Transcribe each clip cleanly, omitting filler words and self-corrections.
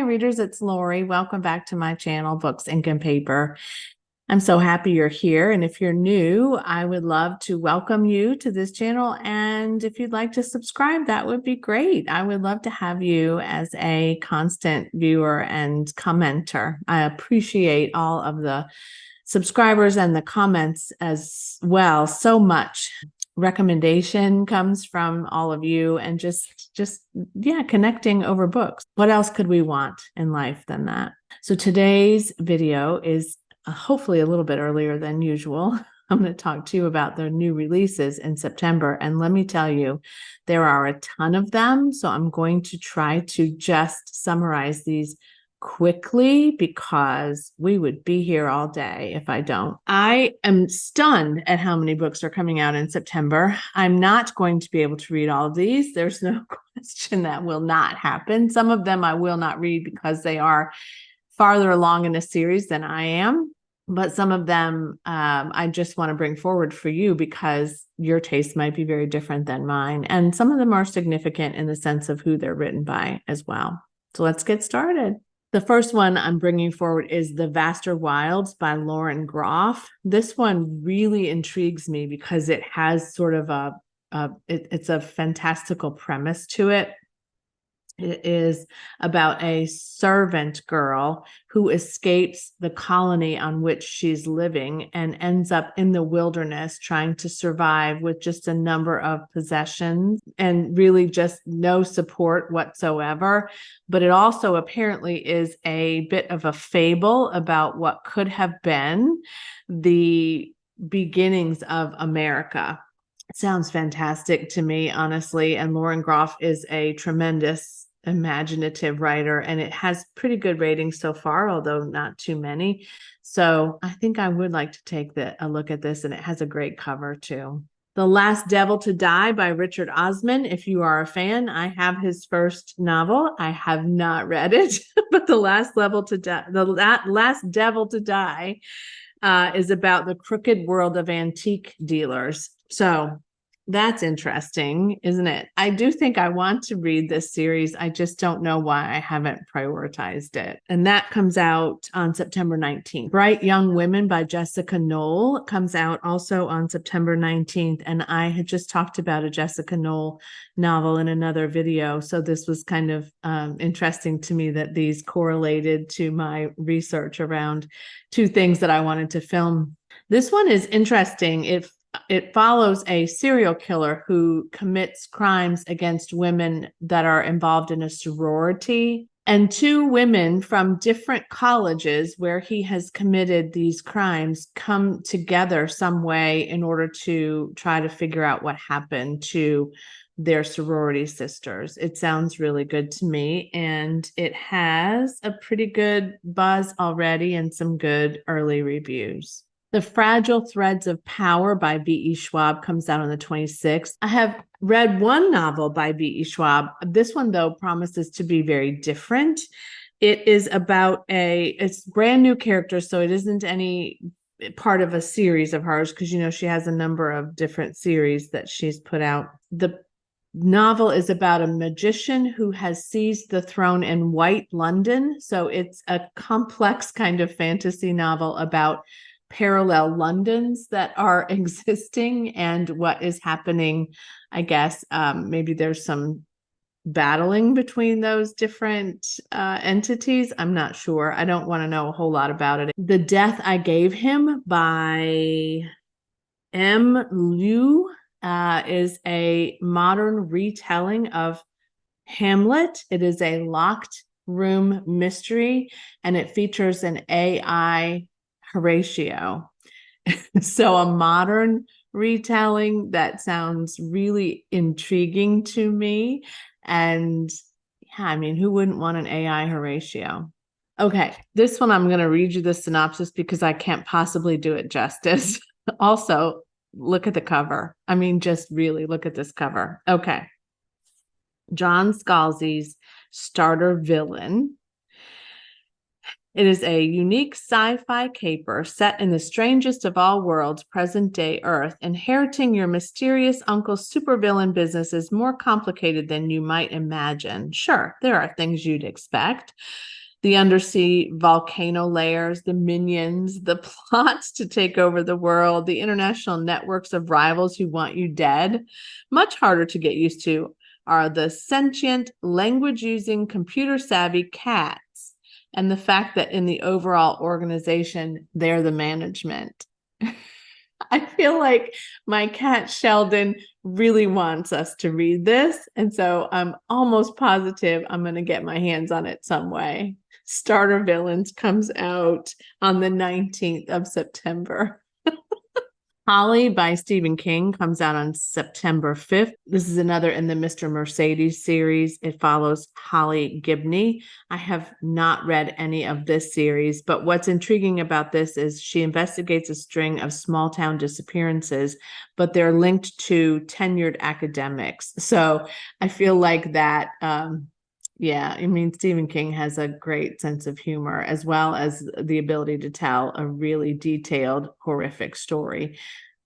readers, it's Lori. Welcome back to my channel, Books, Ink, and Paper. I'm so happy you're here. And if you're new, I would love to welcome you to this channel. And if you'd like to subscribe, that would be great. I would love to have you as a constant viewer and commenter. I appreciate all of the subscribers and the comments as well so much. Recommendation comes from all of you, and just connecting over books. What else could we want in life than that? So today's video is hopefully a little bit earlier than usual. I'm going to talk to you about the new releases in September, and let me tell you, there are a ton of them. So I'm going to try to just summarize these quickly because we would be here all day if I don't. I am stunned at how many books are coming out in September. I'm not going to be able to read all of these. There's no question that will not happen. Some of them I will not read because they are farther along in a series than I am. But some of them I just want to bring forward for you because your taste might be very different than mine. And some of them are significant in the sense of who they're written by as well. So let's get started. The first one I'm bringing forward is The Vaster Wilds by Lauren Groff. This one really intrigues me because it has sort of it's a fantastical premise to it. It is about a servant girl who escapes the colony on which she's living and ends up in the wilderness trying to survive with just a number of possessions and really just no support whatsoever. But it also apparently is a bit of a fable about what could have been the beginnings of America. It sounds fantastic to me, honestly. And Lauren Groff is a tremendous imaginative writer, and it has pretty good ratings so far, although not too many. So I think I would like to take a look at this, and it has a great cover too. The Last Devil to Die by Richard Osman. If you are a fan, I have his first novel. I have not read it, but The Last Devil to Die is about the crooked world of antique dealers. So that's interesting, isn't it? I do think I want to read this series. I just don't know why I haven't prioritized it. And that comes out on September 19th. Bright Young Women by Jessica Knoll comes out also on September 19th. And I had just talked about a Jessica Knoll novel in another video. So this was kind of interesting to me that these correlated to my research around two things that I wanted to film. This one is interesting. It follows a serial killer who commits crimes against women that are involved in a sorority, and two women from different colleges where he has committed these crimes come together some way in order to try to figure out what happened to their sorority sisters. It sounds really good to me, and it has a pretty good buzz already and some good early reviews. The Fragile Threads of Power by B.E. Schwab comes out on the 26th. I have read one novel by B.E. Schwab. This one, though, promises to be very different. It is about it's brand new characters, so it isn't any part of a series of hers because, you know, she has a number of different series that she's put out. The novel is about a magician who has seized the throne in White London. So it's a complex kind of fantasy novel about parallel Londons that are existing and what is happening. I guess maybe there's some battling between those different entities. I'm not sure. I don't want to know a whole lot about it. The Death I Gave Him by M. Liu is a modern retelling of Hamlet. It is a locked room mystery, and it features an AI Horatio. So a modern retelling that sounds really intriguing to me. And yeah, I mean, who wouldn't want an AI Horatio? Okay, this one I'm going to read you the synopsis because I can't possibly do it justice. Also, look at the cover. I mean, just really look at this cover. Okay. John Scalzi's starter villain It is a unique sci-fi caper set in the strangest of all worlds, present-day Earth. Inheriting your mysterious uncle's supervillain business is more complicated than you might imagine. Sure, there are things you'd expect. The undersea volcano layers, the minions, the plots to take over the world, the international networks of rivals who want you dead. Much harder to get used to are the sentient, language-using, computer-savvy cats, and the fact that in the overall organization, they're the management. I feel like my cat Sheldon really wants us to read this, and so I'm almost positive I'm going to get my hands on it some way. Starter Villains comes out on the 19th of September. Holly by Stephen King comes out on September 5th. This is another in the Mr. Mercedes series. It follows Holly Gibney. I have not read any of this series, but what's intriguing about this is she investigates a string of small town disappearances, but they're linked to tenured academics. So I feel like that, yeah, I mean, Stephen King has a great sense of humor as well as the ability to tell a really detailed, horrific story.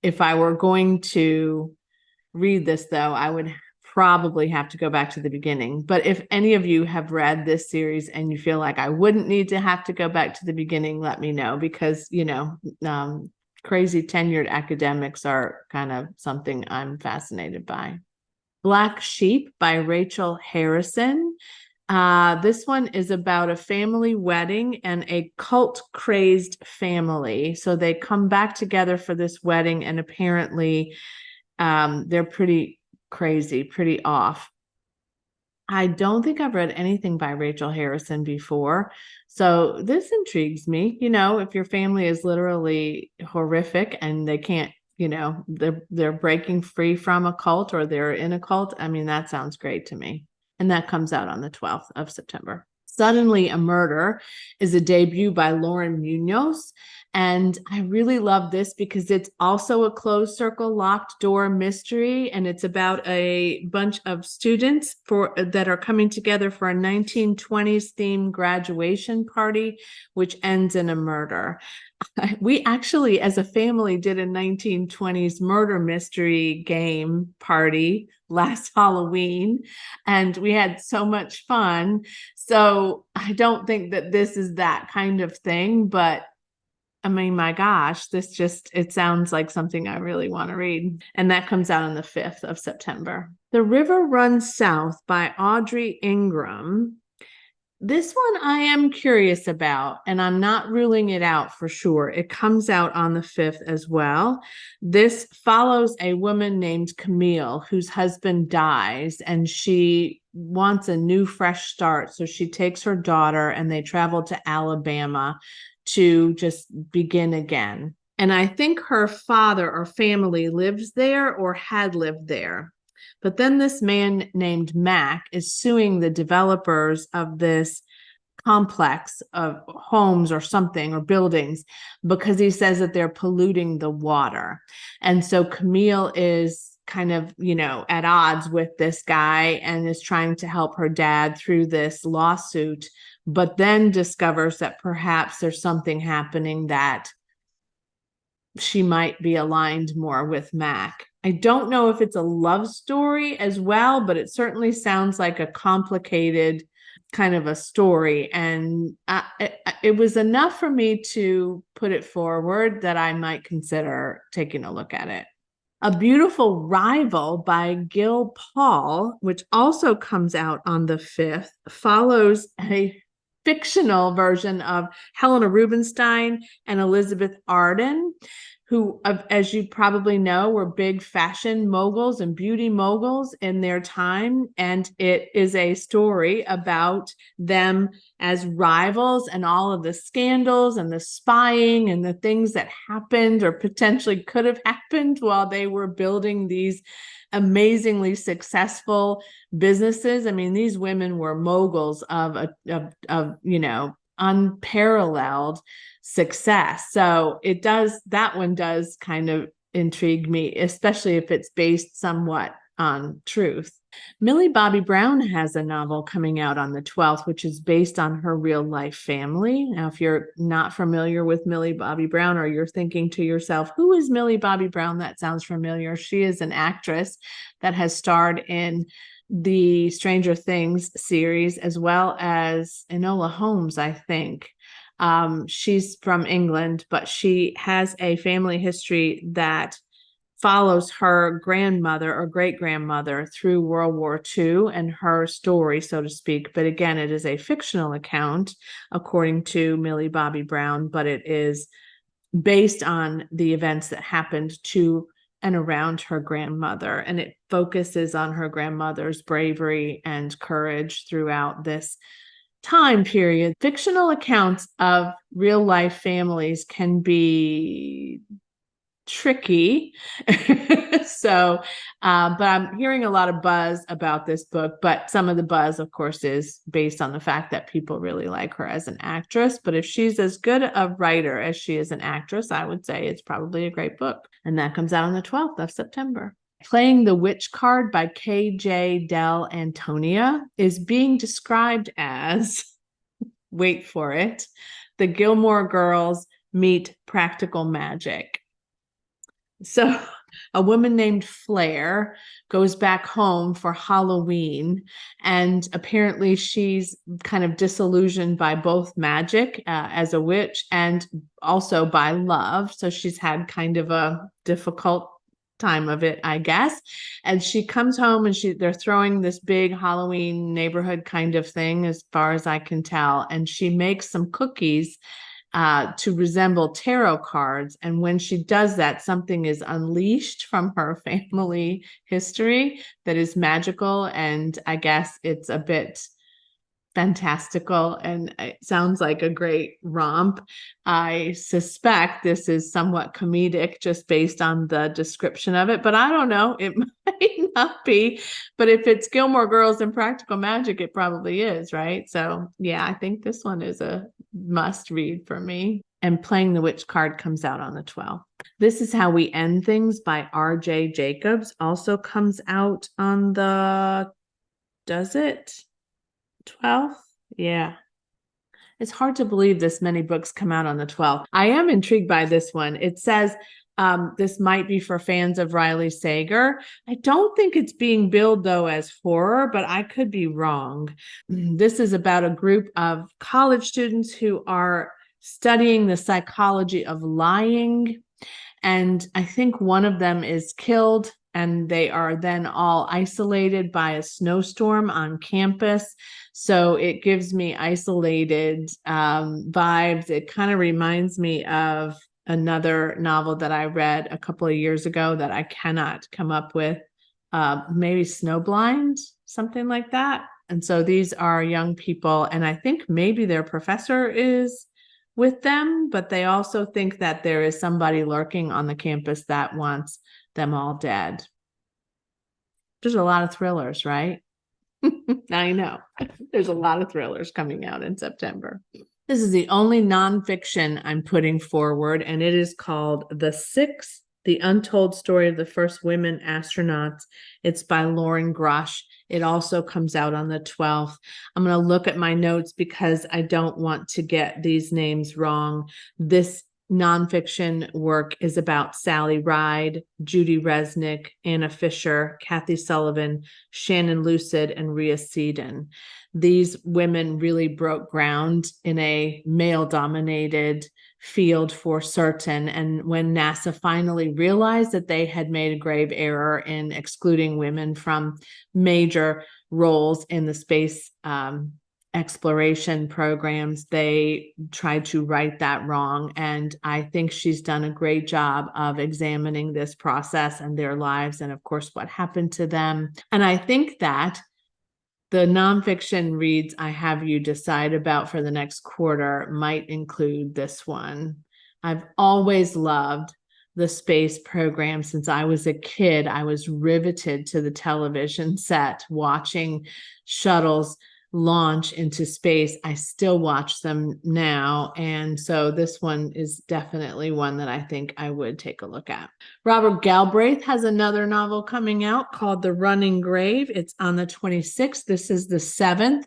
If I were going to read this, though, I would probably have to go back to the beginning. But if any of you have read this series and you feel like I wouldn't need to have to go back to the beginning, let me know, because, crazy tenured academics are kind of something I'm fascinated by. Black Sheep by Rachel Harrison. This one is about a family wedding and a cult-crazed family. So they come back together for this wedding, and apparently they're pretty crazy, pretty off. I don't think I've read anything by Rachel Harrison before. So this intrigues me. If your family is literally horrific and they can't, they're breaking free from a cult or they're in a cult. I mean, that sounds great to me. And that comes out on the 12th of September. Suddenly a Murder is a debut by Lauren Munoz. And I really love this because it's also a closed circle, locked door mystery. And it's about a bunch of students that are coming together for a 1920s themed graduation party, which ends in a murder. We actually, as a family, did a 1920s murder mystery game party last Halloween, and we had so much fun. So I don't think that this is that kind of thing, but I mean, my gosh, it sounds like something I really want to read. And that comes out on the 5th of September. The River Runs South by Audrey Ingram. This one I am curious about, and I'm not ruling it out for sure. It comes out on the 5th as well. This follows a woman named Camille whose husband dies, and she wants a new, fresh start. So she takes her daughter and they travel to Alabama to just begin again. And I think her father or family lives there or had lived there. But then this man named Mac is suing the developers of this complex of homes or something or buildings because he says that they're polluting the water. And so Camille is kind of, at odds with this guy and is trying to help her dad through this lawsuit, but then discovers that perhaps there's something happening that she might be aligned more with Mac. I don't know if it's a love story as well, but it certainly sounds like a complicated kind of a story. And it was enough for me to put it forward that I might consider taking a look at it. A Beautiful Rival by Gil Paul, which also comes out on the 5th, follows a fictional version of Helena Rubinstein and Elizabeth Arden, who, as you probably know, were big fashion moguls and beauty moguls in their time. And it is a story about them as rivals and all of the scandals and the spying and the things that happened or potentially could have happened while they were building these amazingly successful businesses. I mean, these women were moguls of unparalleled success. So that one does kind of intrigue me, especially if it's based somewhat on truth. Millie Bobby Brown has a novel coming out on the 12th, which is based on her real life family. Now, if you're not familiar with Millie Bobby Brown, or you're thinking to yourself, who is Millie Bobby Brown? That sounds familiar. She is an actress that has starred in the Stranger Things series, as well as Enola Holmes, I think. She's from England, but she has a family history that follows her grandmother or great grandmother through World War II and her story, so to speak. But again, it is a fictional account, according to Millie Bobby Brown, but it is based on the events that happened to and around her grandmother. And it focuses on her grandmother's bravery and courage throughout this time period. Fictional accounts of real life families can be tricky. So, but I'm hearing a lot of buzz about this book, but some of the buzz, of course, is based on the fact that people really like her as an actress. But if she's as good a writer as she is an actress, I would say it's probably a great book. And that comes out on the 12th of September. Playing the Witch Card by K.J. Del Antonia is being described as, wait for it, the Gilmore Girls meet practical magic. So a woman named Flair goes back home for Halloween, and apparently she's kind of disillusioned by both magic as a witch and also by love. So she's had kind of a difficult time of it, I guess. And she comes home and they're throwing this big Halloween neighborhood kind of thing, as far as I can tell. And she makes some cookies to resemble tarot cards. And when she does that, something is unleashed from her family history that is magical. And I guess it's a bit fantastical, and it sounds like a great romp. I suspect this is somewhat comedic just based on the description of it, but I don't know. It might not be. But if it's Gilmore Girls and Practical Magic, it probably is, right? So yeah, I think this one is a must read for me. And Playing the Witch Card comes out on the 12th. This Is How We End Things by R.J. Jacobs also comes out on the, does it? 12th? Yeah. It's hard to believe this many books come out on the 12th. I am intrigued by this one. It says this might be for fans of Riley Sager. I don't think it's being billed, though, as horror, but I could be wrong. This is about a group of college students who are studying the psychology of lying. And I think one of them is killed, and they are then all isolated by a snowstorm on campus. So it gives me isolated vibes. It kind of reminds me of another novel that I read a couple of years ago that I cannot come up with, maybe Snowblind, something like that. And so these are young people, and I think maybe their professor is with them, but they also think that there is somebody lurking on the campus that wants them all dead. There's a lot of thrillers, right? I know. There's a lot of thrillers coming out in September. This is the only nonfiction I'm putting forward, and it is called The Six: The Untold Story of the First Women Astronauts. It's by Lauren Grush. It also comes out on the 12th. I'm going to look at my notes because I don't want to get these names wrong. This nonfiction work is about Sally Ride, Judy Resnick, Anna Fisher, Kathy Sullivan, Shannon Lucid, and Rhea Seedon. These women really broke ground in a male-dominated field for certain. And when NASA finally realized that they had made a grave error in excluding women from major roles in the space exploration programs, they tried to right that wrong. And I think she's done a great job of examining this process and their lives, and of course, what happened to them. And I think that the nonfiction reads I have you decide about for the next quarter might include this one. I've always loved the space program since I was a kid. I was riveted to the television set, watching shuttles launch into space, I still watch them now. And so this one is definitely one that I think I would take a look at. Robert Galbraith has another novel coming out called The Running Grave. It's on the 26th. This is the seventh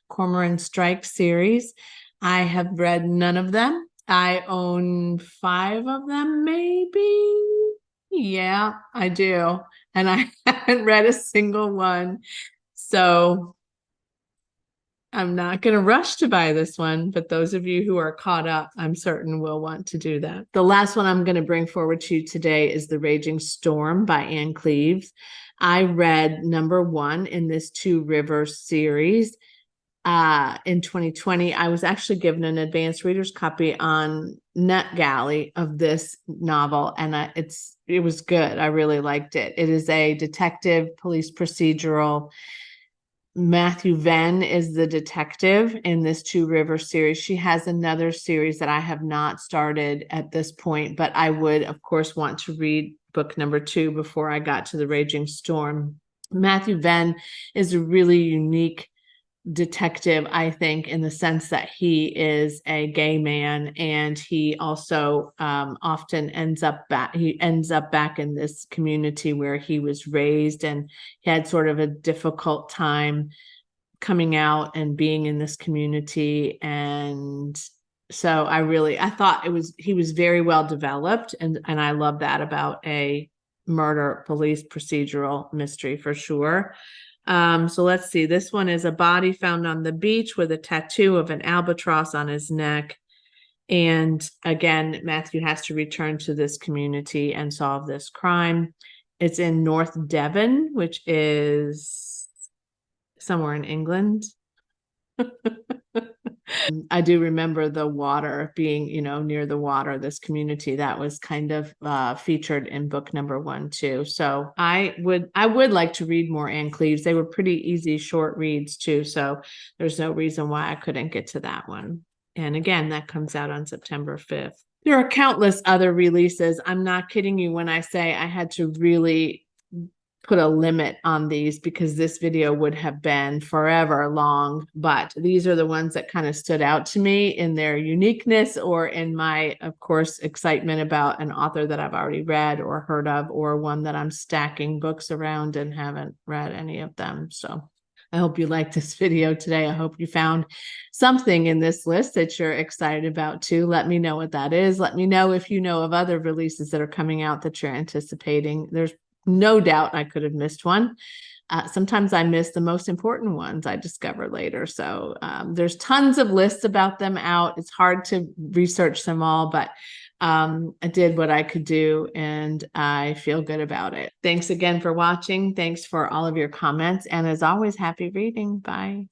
Cormoran Strike series. I have read none of them. I own 5 of them, maybe. Yeah, I do. And I haven't read a single one. So I'm not going to rush to buy this one, but those of you who are caught up, I'm certain will want to do that. The last one I'm going to bring forward to you today is The Raging Storm by Anne Cleves. I read number 1 in this Two Rivers series in 2020. I was actually given an advanced reader's copy on NetGalley of this novel, and it was good. I really liked it. It is a detective police procedural. Matthew Venn is the detective in this Two Rivers series. She has another series that I have not started at this point, but I would, of course, want to read book number 2 before I got to The Raging Storm. Matthew Venn is a really unique detective, I think, in the sense that he is a gay man, and he also often ends up back in this community where he was raised, and he had sort of a difficult time coming out and being in this community. And so I thought he was very well developed, and I love that about a murder police procedural mystery for sure. So let's see. This one is a body found on the beach with a tattoo of an albatross on his neck. And again, Matthew has to return to this community and solve this crime. It's in North Devon, which is somewhere in England. I do remember the water being, near the water, this community that was kind of featured in book number 1 too. So I would like to read more Anne Cleves. They were pretty easy, short reads too. So there's no reason why I couldn't get to that one. And again, that comes out on September 5th. There are countless other releases. I'm not kidding you when I say I had to really put a limit on these, because this video would have been forever long, but these are the ones that kind of stood out to me in their uniqueness, or in my, of course, excitement about an author that I've already read or heard of, or one that I'm stacking books around and haven't read any of them. So I hope you liked this video today. I hope you found something in this list that you're excited about too. Let me know what that is. Let me know if you know of other releases that are coming out that you're anticipating. There's no doubt I could have missed one. Sometimes I miss the most important ones, I discover later. So there's tons of lists about them out. It's hard to research them all, but I did what I could do, and I feel good about it. Thanks again for watching. Thanks for all of your comments. And as always, happy reading. Bye.